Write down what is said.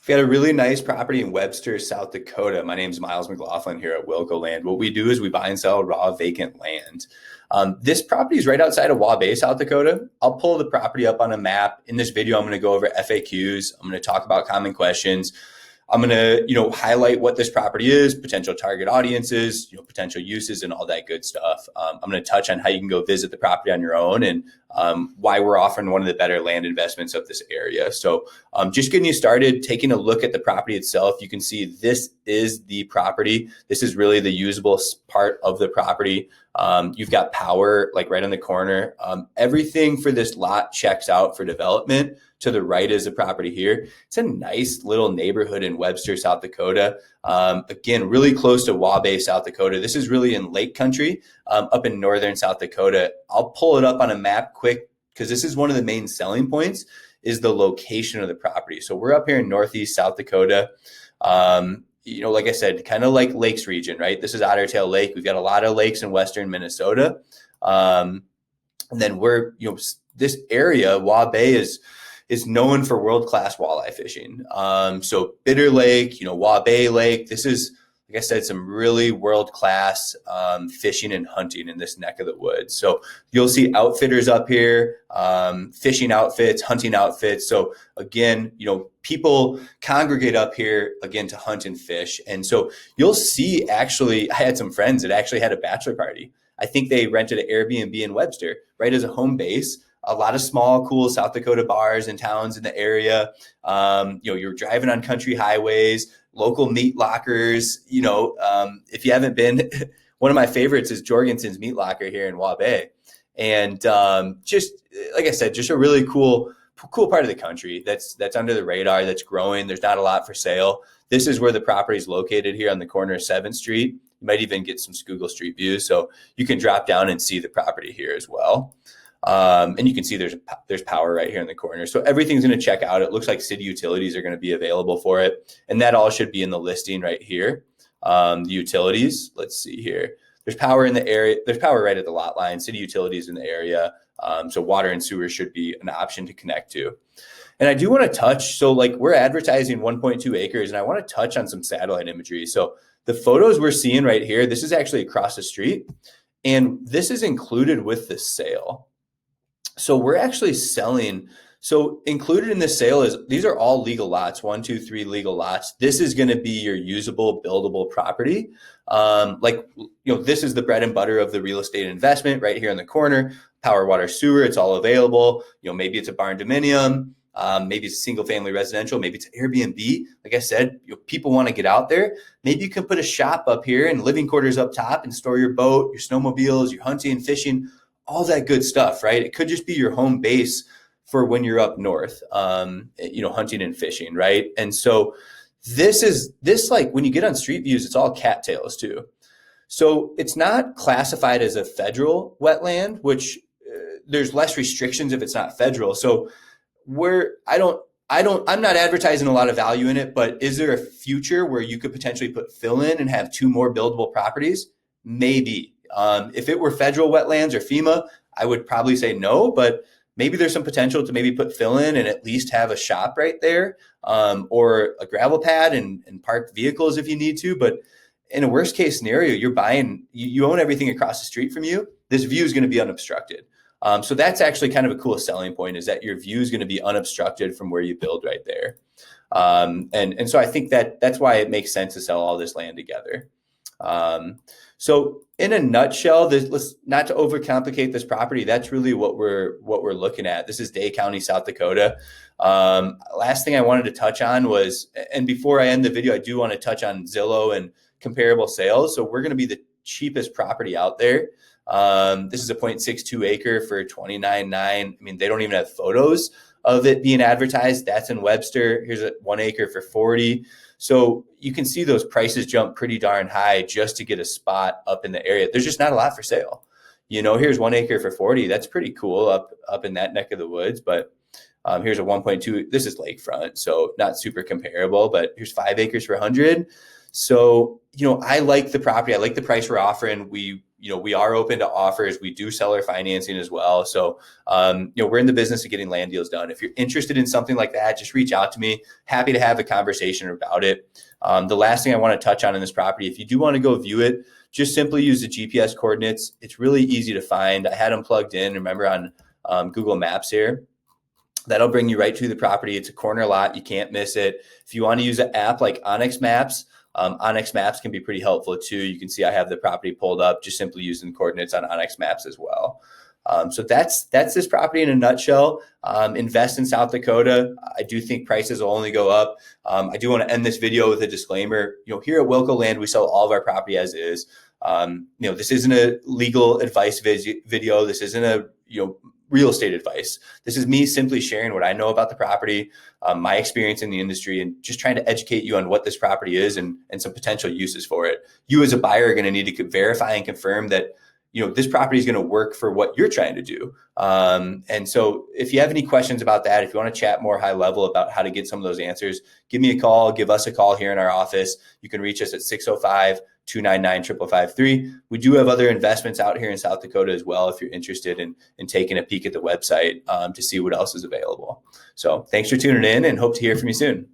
We've got a really nice property in Webster, South Dakota. My name is Miles McLaughlin here at Wilco Land. What we do is we buy and sell raw vacant land. This property is right outside of Waubay, South Dakota. I'll pull the property up on a map. In this video, I'm going to go over FAQs. I'm going to talk about common questions. I'm going to, highlight what this property is, potential target audiences, potential uses, and all that good stuff. I'm going to touch on how you can go visit the property on your own and why we're offering one of the better land investments of this area. So just getting you started, taking a look at the property itself, you can see this is the property. This is really the usable part of the property. You've got power like right on the corner. Everything for this lot checks out for development. To the right is the property here. It's a nice little neighborhood in Webster, South Dakota. Again, really close to Waubay, South Dakota. This is really in Lake Country, up in northern South Dakota. I'll pull it up on a map quick because this is one of the main selling points is the location of the property. So we're up here in northeast South Dakota. Like I said, kind of like Lakes region, right? This is Otter Tail Lake. We've got a lot of lakes in western Minnesota. And then this area, Waubay, is known for world-class walleye fishing. So Bitter Lake, Waubay Lake, this is, like I said, some really world-class fishing and hunting in this neck of the woods. So you'll see outfitters up here, fishing outfits, hunting outfits. So again, people congregate up here again to hunt and fish. And so you'll see, actually, I had some friends that actually had a bachelor party. I think they rented an Airbnb in Webster, right, as a home base. A lot of small, cool South Dakota bars and towns in the area. You're driving on country highways, local meat lockers. If you haven't been, one of my favorites is Jorgensen's Meat Locker here in Waubay. And just like I said, just a really cool part of the country that's under the radar, that's growing. There's not a lot for sale. This is where the property is located here on the corner of 7th Street. You might even get some Schuylkill Street views. So you can drop down and see the property here as well. And you can see there's power right here in the corner. So everything's going to check out. It looks like city utilities are going to be available for it. And that all should be in the listing right here. The utilities, let's see here. There's power in the area. There's power right at the lot line, city utilities in the area. So water and sewer should be an option to connect to. And I do want to touch, so like we're advertising 1.2 acres, and I want to touch on some satellite imagery. So the photos we're seeing right here, this is actually across the street. And this is included with the sale. So we're actually selling. So included in this sale is, these are all legal lots, 1, 2, 3 legal lots. This is going to be your usable, buildable property. This is the bread and butter of the real estate investment right here in the corner. Power, water, sewer, it's all available. Maybe it's a barn dominium. Maybe it's a single family residential. Maybe it's Airbnb. Like I said, people want to get out there. Maybe you can put a shop up here and living quarters up top and store your boat, your snowmobiles, your hunting, fishing, all that good stuff, right? It could just be your home base for when you're up north, hunting and fishing, right? And so this like when you get on street views, it's all cattails too. So it's not classified as a federal wetland, which there's less restrictions if it's not federal. So I'm not advertising a lot of value in it, but is there a future where you could potentially put fill in and have 2 more buildable properties? Maybe. If it were federal wetlands or FEMA, I would probably say no, but maybe there's some potential to maybe put fill in and at least have a shop right there, or a gravel pad and park vehicles if you need to. But in a worst case scenario, you own everything across the street from you. This view is going to be unobstructed. So that's actually kind of a cool selling point, is that your view is going to be unobstructed from where you build right there. And so I think that's why it makes sense to sell all this land together. So in a nutshell, let's not to overcomplicate this property. That's really what we're looking at. This is Day County, South Dakota. Last thing I wanted to touch on was, and before I end the video, I do want to touch on Zillow and comparable sales. So we're going to be the cheapest property out there. This is a 0.62 acre for $29,900. I mean, they don't even have photos of it being advertised. That's in Webster. Here's a 1 acre for $40,000. So you can see those prices jump pretty darn high just to get a spot up in the area. There's just not a lot for sale. Here's 1 acre for $40,000. That's pretty cool up in that neck of the woods. But here's a 1.2. This is lakefront, so not super comparable. But here's 5 acres for $100,000. So I like the property. I like the price we're offering. We we are open to offers. We do seller financing as well. So, we're in the business of getting land deals done. If you're interested in something like that, just reach out to me. Happy to have a conversation about it. The last thing I want to touch on in this property, if you do want to go view it, just simply use the GPS coordinates. It's really easy to find. I had them plugged in, remember, on Google Maps here. That'll bring you right to the property. It's a corner lot. You can't miss it. If you want to use an app like Onyx Maps, Onyx Maps can be pretty helpful too. You can see I have the property pulled up, just simply using the coordinates on Onyx Maps as well. So that's this property in a nutshell. Invest in South Dakota. I do think prices will only go up. I do want to end this video with a disclaimer. Here at Wilco Land, we sell all of our property as is. This isn't a legal advice video. This isn't a real estate advice. This is me simply sharing what I know about the property, my experience in the industry, and just trying to educate you on what this property is and some potential uses for it. You as a buyer are going to need to verify and confirm that this property is going to work for what you're trying to do. And so if you have any questions about that, if you want to chat more high level about how to get some of those answers, give me a call, give us a call here in our office. You can reach us at 605-299-5553. We do have other investments out here in South Dakota as well, if you're interested in taking a peek at the website to see what else is available. So thanks for tuning in and hope to hear from you soon.